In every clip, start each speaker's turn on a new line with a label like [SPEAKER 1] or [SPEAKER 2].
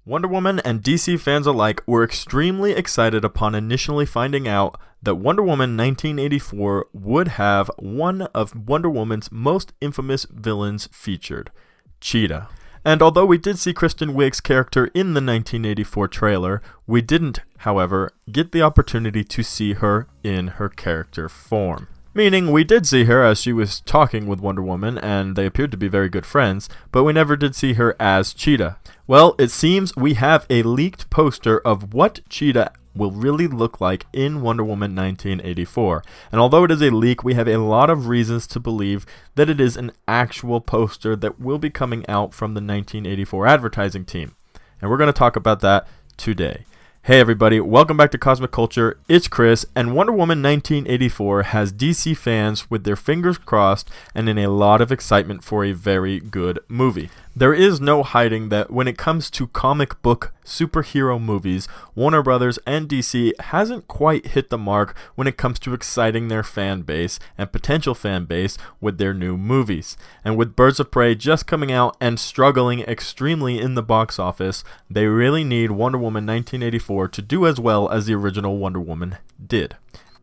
[SPEAKER 1] Wonder Woman and DC fans alike were extremely excited upon initially finding out that Wonder Woman 1984 would have one of Wonder Woman's most infamous villains featured, Cheetah. And although we did see Kristen Wiig's character in the 1984 trailer, we didn't, however, get the opportunity to see her in her character form. Meaning, we did see her as she was talking with Wonder Woman, and they appeared to be very good friends, but we never did see her as Cheetah. Well, it seems we have a leaked poster of what Cheetah will really look like in Wonder Woman 1984. And although it is a leak, we have a lot of reasons to believe that it is an actual poster that will be coming out from the 1984 advertising team. And we're going to talk about that today. Hey everybody, welcome back to Cosmic Culture. It's Chris, and Wonder Woman 1984 has DC fans with their fingers crossed and in a lot of excitement for a very good movie. There is no hiding that when it comes to comic book superhero movies, Warner Brothers and DC hasn't quite hit the mark when it comes to exciting their fan base and potential fan base with their new movies. And with Birds of Prey just coming out and struggling extremely in the box office, they really need Wonder Woman 1984 to do as well as the original Wonder Woman did.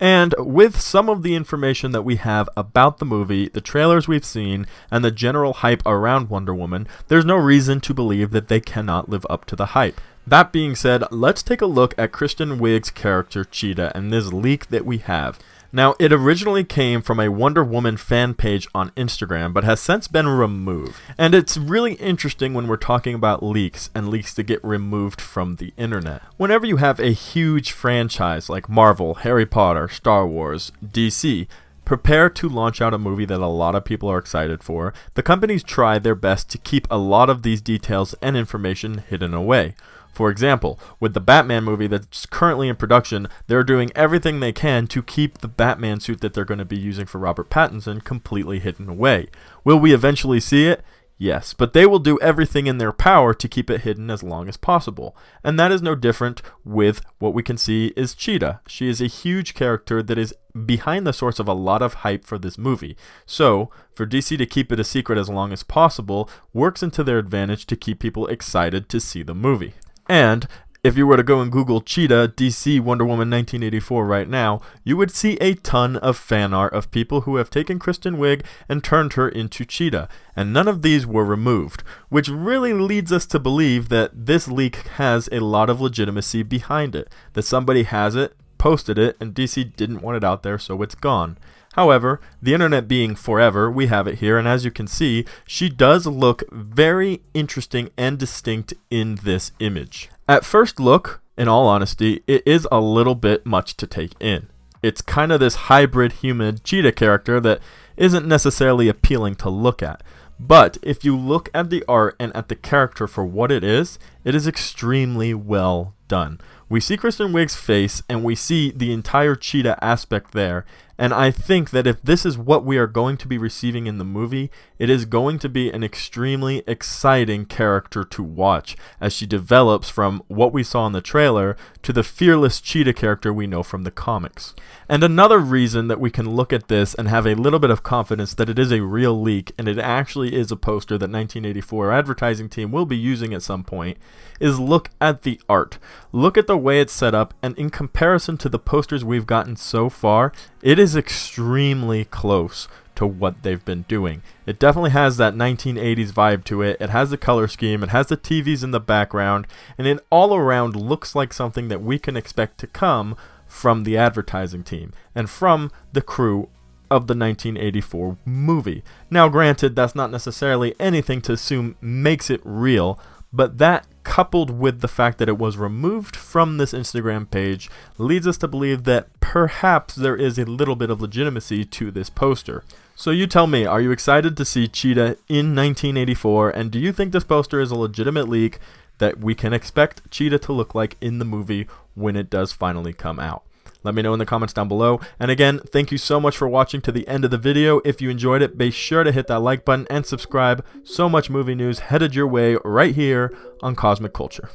[SPEAKER 1] And with some of the information that we have about the movie, the trailers we've seen, and the general hype around Wonder Woman, there's no reason to believe that they cannot live up to the hype. That being said, let's take a look at Kristen Wiig's character Cheetah and this leak that we have. Now, it originally came from a Wonder Woman fan page on Instagram, but has since been removed. And it's really interesting when we're talking about leaks and leaks that get removed from the internet. Whenever you have a huge franchise like Marvel, Harry Potter, Star Wars, DC, prepare to launch out a movie that a lot of people are excited for, the companies try their best to keep a lot of these details and information hidden away. For example, with the Batman movie that's currently in production, they're doing everything they can to keep the Batman suit that they're going to be using for Robert Pattinson completely hidden away. Will we eventually see it? Yes, but they will do everything in their power to keep it hidden as long as possible. And that is no different with what we can see is Cheetah. She is a huge character that is behind the source of a lot of hype for this movie. So, for DC to keep it a secret as long as possible works into their advantage to keep people excited to see the movie. And if you were to go and Google Cheetah DC Wonder Woman 1984 right now, you would see a ton of fan art of people who have taken Kristen Wiig and turned her into Cheetah, and none of these were removed, which really leads us to believe that this leak has a lot of legitimacy behind it, that somebody has it, posted it, and DC didn't want it out there, so it's gone. However, the internet being forever, we have it here, and as you can see, she does look very interesting and distinct in this image. At first look, in all honesty, it is a little bit much to take in. It's kind of this hybrid human cheetah character that isn't necessarily appealing to look at. But if you look at the art and at the character for what it is extremely well done. We see Kristen Wiig's face and we see the entire cheetah aspect there, and I think that if this is what we are going to be receiving in the movie, it is going to be an extremely exciting character to watch as she develops from what we saw in the trailer to the fearless cheetah character we know from the comics. And another reason that we can look at this and have a little bit of confidence that it is a real leak and it actually is a poster that 1984 advertising team will be using at some point is look at the art. Look at the way it's set up, and in comparison to the posters we've gotten so far, it is extremely close to what they've been doing. It definitely has that 1980s vibe to it. It has the color scheme, it has the TVs in the background, and it all around looks like something that we can expect to come from the advertising team and from the crew of the 1984 movie. Now granted, that's not necessarily anything to assume makes it real, but that coupled with the fact that it was removed from this Instagram page leads us to believe that perhaps there is a little bit of legitimacy to this poster. So you tell me, are you excited to see Cheetah in 1984, and do you think this poster is a legitimate leak that we can expect Cheetah to look like in the movie when it does finally come out? Let me know in the comments down below. And again, thank you so much for watching to the end of the video. If you enjoyed it, be sure to hit that like button and subscribe. So much movie news headed your way right here on Cosmic Culture.